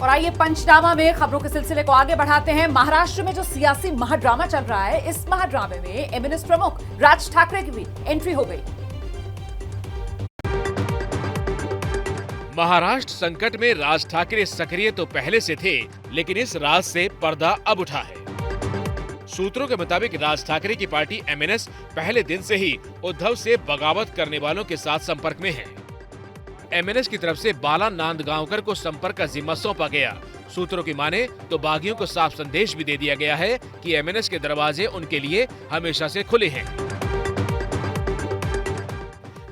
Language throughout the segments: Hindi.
और आइए पंचनामा में खबरों के सिलसिले को आगे बढ़ाते हैं। महाराष्ट्र में जो सियासी महाड्रामा चल रहा है, इस महाड्रामे में एमएनएस प्रमुख राज ठाकरे की भी एंट्री हो गई। महाराष्ट्र संकट में राज ठाकरे सक्रिय तो पहले से थे, लेकिन इस राज से पर्दा अब उठा है। सूत्रों के मुताबिक राज ठाकरे की पार्टी एमएनएस पहले दिन से ही उद्धव से बगावत करने वालों के साथ संपर्क में है। एमएनएस की तरफ से बाला नांदगांवकर को संपर्क का जिम्मा सौंपा गया। सूत्रों की माने तो बागियों को साफ संदेश भी दे दिया गया है कि एमएनएस के दरवाजे उनके लिए हमेशा से खुले हैं।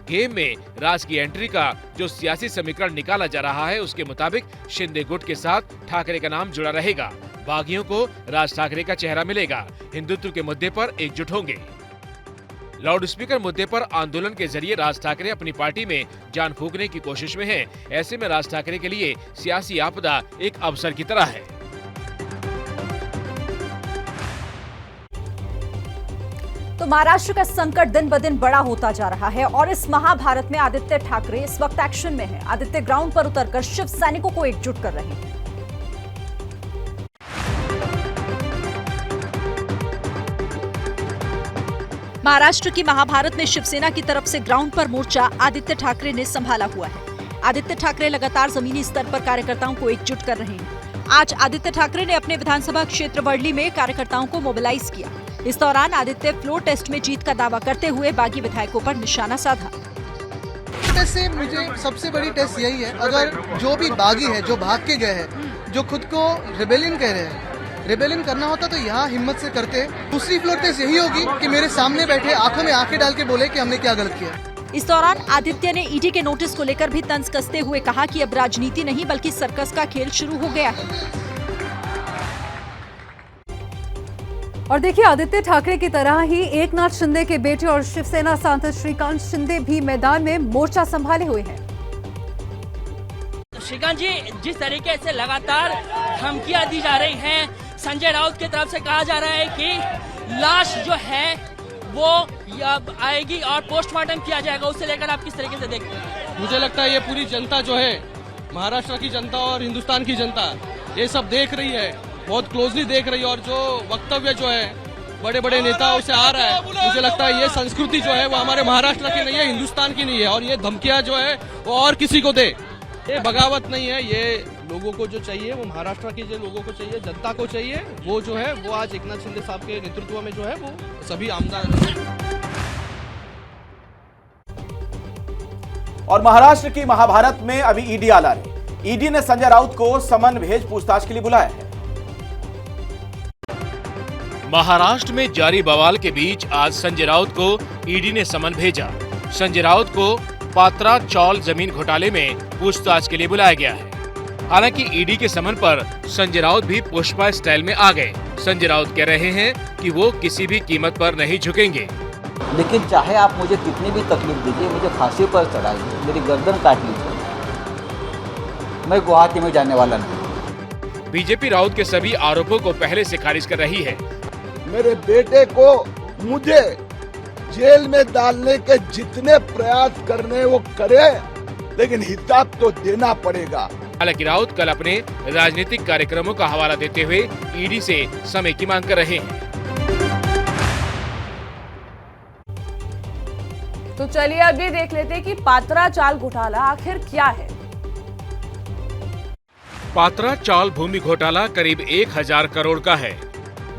गेम में राज की एंट्री का जो सियासी समीकरण निकाला जा रहा है, उसके मुताबिक शिंदे गुट के साथ ठाकरे का नाम जुड़ा रहेगा। बागियों को राज ठाकरे का चेहरा मिलेगा। हिंदुत्व के मुद्दे पर एकजुट होंगे। लाउडस्पीकर मुद्दे पर आंदोलन के जरिए राज ठाकरे अपनी पार्टी में जान फूंकने की कोशिश में हैं। ऐसे में राज ठाकरे के लिए सियासी आपदा एक अवसर की तरह है। तो महाराष्ट्र का संकट दिन ब दिन बड़ा होता जा रहा है और इस महाभारत में आदित्य ठाकरे इस वक्त एक्शन में है। आदित्य ग्राउंड पर उतरकर शिव सैनिकों को एकजुट कर रहे हैं। महाराष्ट्र की महाभारत में शिवसेना की तरफ से ग्राउंड पर मोर्चा आदित्य ठाकरे ने संभाला हुआ है। आदित्य ठाकरे लगातार जमीनी स्तर पर कार्यकर्ताओं को एकजुट कर रहे हैं। आज आदित्य ठाकरे ने अपने विधानसभा क्षेत्र वर्ली में कार्यकर्ताओं को मोबिलाइज किया। इस दौरान आदित्य फ्लोर टेस्ट में जीत का दावा करते हुए बागी विधायकों पर निशाना साधा। टेस्ट से मुझे सबसे बड़ी टेस्ट यही है, अगर जो भी बागी है, जो भाग के गए हैं, जो खुद को रिबेलियन कह रहे हैं, रिबेलियन करना होता तो यहाँ हिम्मत से करते। दूसरी फ्लोर टेस्ट यही होगी कि मेरे सामने बैठे आंखों में आंखें डाल के बोले कि हमने क्या गलत किया। इस दौरान आदित्य ने ईडी के नोटिस को लेकर भी तंज कसते हुए कहा कि अब राजनीति नहीं बल्कि सर्कस का खेल शुरू हो गया है। और देखिए, आदित्य ठाकरे की तरह ही एकनाथ शिंदे के बेटे और शिवसेना सांसद श्रीकांत शिंदे भी मैदान में मोर्चा संभाले हुए हैं। श्रीकांत जी, जिस तरीके से लगातार धमकियां दी जा रही हैं, संजय राउत की तरफ से कहा जा रहा है कि लाश जो है वो आएगी और पोस्टमार्टम किया जाएगा, उससे लेकर आप किस तरीके से देखते हैं? मुझे लगता है ये पूरी जनता जो है, महाराष्ट्र की जनता और हिंदुस्तान की जनता, ये सब देख रही है, बहुत क्लोजली देख रही है। और जो वक्तव्य जो है बड़े बड़े नेताओं से आ रहा है, मुझे लगता है ये संस्कृति जो है वो हमारे महाराष्ट्र की नहीं है, हिंदुस्तान की नहीं है। और ये धमकियां जो है वो और किसी को दे, ये बगावत नहीं है। ये लोगों को जो चाहिए, वो महाराष्ट्र के जो लोगों को चाहिए, जनता को चाहिए, वो जो है वो आज एकनाथ शिंदे साहब के नेतृत्व में जो है वो सभी आमदार। और महाराष्ट्र की महाभारत में अभी ईडी आला है। ईडी ने संजय राउत को समन भेज पूछताछ के लिए बुलाया है। महाराष्ट्र में जारी बवाल के बीच आज संजय राउत को ईडी ने समन भेजा। संजय राउत को पात्रा चौल जमीन घोटाले में पूछताछ के लिए बुलाया गया है। हालांकि ईडी के समन पर संजय राउत भी पुष्पा स्टाइल में आ गए। संजय राउत कह रहे हैं कि वो किसी भी कीमत पर नहीं झुकेंगे। लेकिन चाहे आप मुझे कितनी भी तकलीफ दीजिए, मुझे फांसी पर चढ़ाइए, मेरी गर्दन काट लीजिए, मैं गुवाहाटी में जाने वाला नहीं। बीजेपी राउत के सभी आरोपों को पहले से खारिज कर रही है। मेरे बेटे को मुझे जेल में डालने के जितने प्रयास करने वो करे, लेकिन हिसाब तो देना पड़ेगा। हालांकि राउत कल अपने राजनीतिक कार्यक्रमों का हवाला देते हुए ईडी से समय की मांग कर रहे हैं। तो चलिए अभी देख लेते हैं कि पात्रा चाल घोटाला आखिर क्या है। पात्रा चाल भूमि घोटाला करीब 1000 करोड़ का है।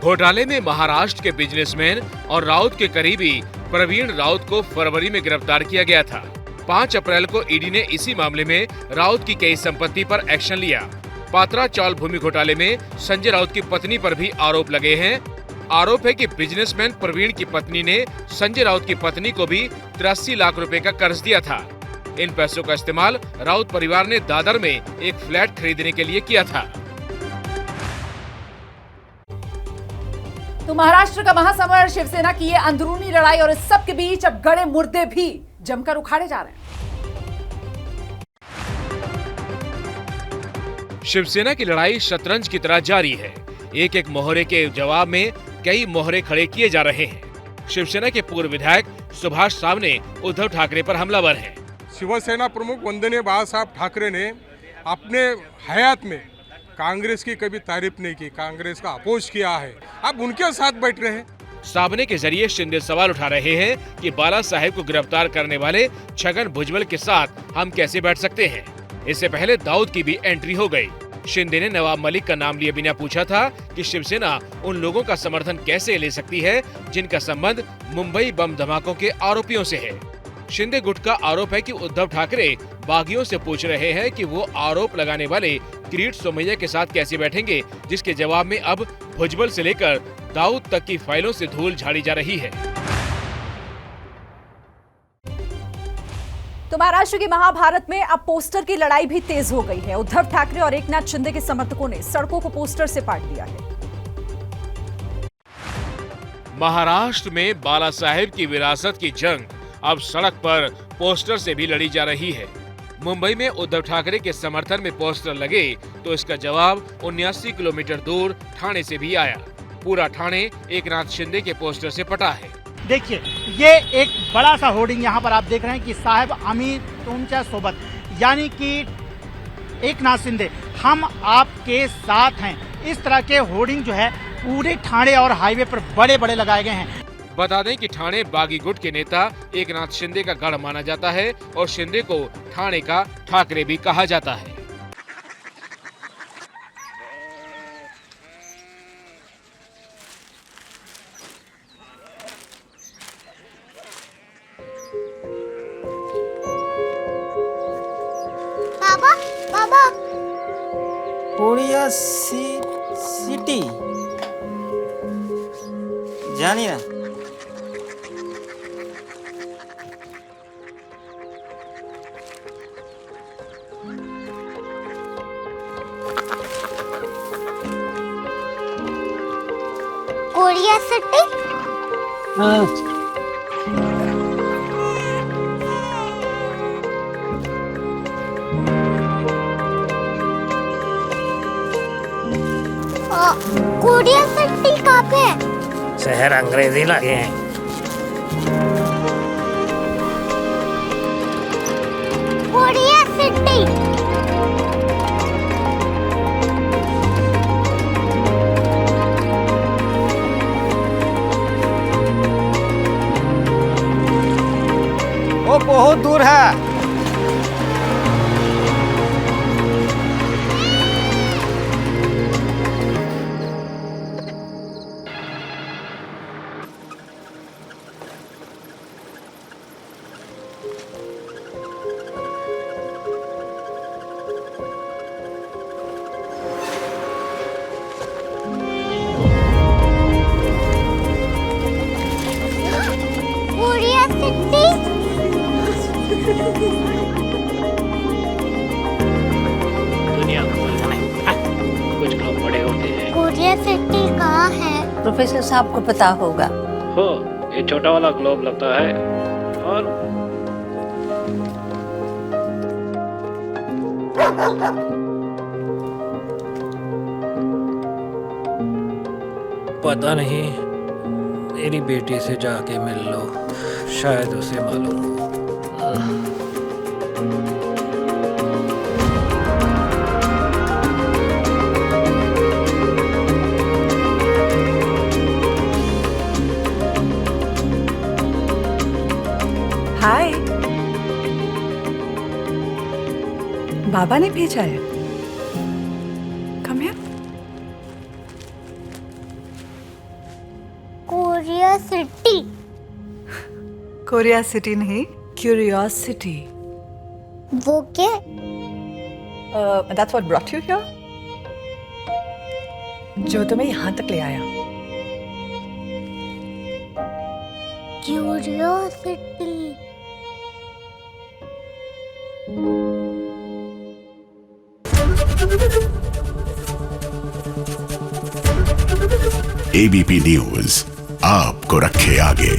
घोटाले में महाराष्ट्र के बिजनेसमैन और राउत के करीबी प्रवीण राउत को फरवरी में गिरफ्तार किया गया था। 5 अप्रैल को ईडी ने इसी मामले में राउत की कई संपत्ति पर एक्शन लिया। पात्रा चाल भूमि घोटाले में संजय राउत की पत्नी पर भी आरोप लगे हैं। आरोप है कि बिजनेसमैन प्रवीण की पत्नी ने संजय राउत की पत्नी को भी 83 लाख रुपए का कर्ज दिया था। इन पैसों का इस्तेमाल राउत परिवार ने दादर में एक फ्लैट खरीदने के लिए किया था। तो महाराष्ट्र का महासमर, शिवसेना की ये अंदरूनी लड़ाई और इस सब के बीच अब गड़े मुर्दे भी जमकर उखाड़े जा रहे हैं। शिवसेना की लड़ाई शतरंज की तरह जारी है। एक एक मोहरे के जवाब में कई मोहरे खड़े किए जा रहे हैं। शिवसेना के पूर्व विधायक सुभाष सावने उद्धव ठाकरे पर हमलावर हैं। शिवसेना प्रमुख वंदनीय बाळासाहेब ठाकरे ने अपने हयात में कांग्रेस की कभी तारीफ नहीं की, कांग्रेस का अपोज किया है, अब उनके साथ बैठ रहे हैं। सामने के जरिए शिंदे सवाल उठा रहे हैं कि बाला साहेब को गिरफ्तार करने वाले छगन भुजबल के साथ हम कैसे बैठ सकते हैं। इससे पहले दाऊद की भी एंट्री हो गई। शिंदे ने नवाब मलिक का नाम लिए बिना पूछा था कि शिवसेना उन लोगों का समर्थन कैसे ले सकती है जिनका संबंध मुंबई बम धमाकों के आरोपियों से है। शिंदे गुट का आरोप है कि उद्धव ठाकरे बागियों से पूछ रहे हैं कि वो आरोप लगाने वाले किरीट सोमैया के साथ कैसे बैठेंगे, जिसके जवाब में अब भुजबल से लेकर दाऊद तक की फाइलों से धूल झाड़ी जा रही है। तो महाराष्ट्र की महाभारत में अब पोस्टर की लड़ाई भी तेज हो गई है। उद्धव ठाकरे और एकनाथ शिंदे के समर्थकों ने सड़कों को पोस्टर से पाट दिया है। महाराष्ट्र में बाला साहेब की विरासत की जंग अब सड़क पर पोस्टर से भी लड़ी जा रही है। मुंबई में उद्धव ठाकरे के समर्थन में पोस्टर लगे तो इसका जवाब 79 किलोमीटर दूर ठाणे से भी आया। पूरा ठाणे एकनाथ शिंदे के पोस्टर से पटा है। देखिए, ये एक बड़ा सा होर्डिंग यहाँ पर आप देख रहे हैं कि साहेब आम्ही तुमच्या सोबत, यानी कि एकनाथ शिंदे हम आपके साथ हैं। इस तरह के होर्डिंग जो है पूरे ठाणे और हाईवे पर बड़े बड़े लगाए गए हैं। बता दें कि ठाणे बागी गुट के नेता एकनाथ शिंदे का गढ़ माना जाता है और शिंदे को ठाणे का ठाकरे भी कहा जाता है। बाबा बाबा कोरिया सिटी जानी ना। Korea city? हाँ। कोरिया सिटी कहाँ पे है? शहर अंग्रेजी लगे हैं। Korea city. वो बहुत दूर है। Korea city. दुनिया कुछ लोग बड़े होते हैं। कोरिया सिटी कहाँ है? प्रोफेसर साहब को पता होगा। हो, ये छोटा वाला ग्लोब लगता है और पता नहीं, मेरी बेटी से जाके मिल लो, शायद उसे मालूम हो। हाय, बाबा ने भेजा है। Come here. Korea city. Korea city नहीं, क्यूरियोसिटी। वो क्या? That's what brought you here? जो तुम्हें यहाँ तक ले आया। क्यूरियोसिटी। एबीपी न्यूज आपको रखे आगे।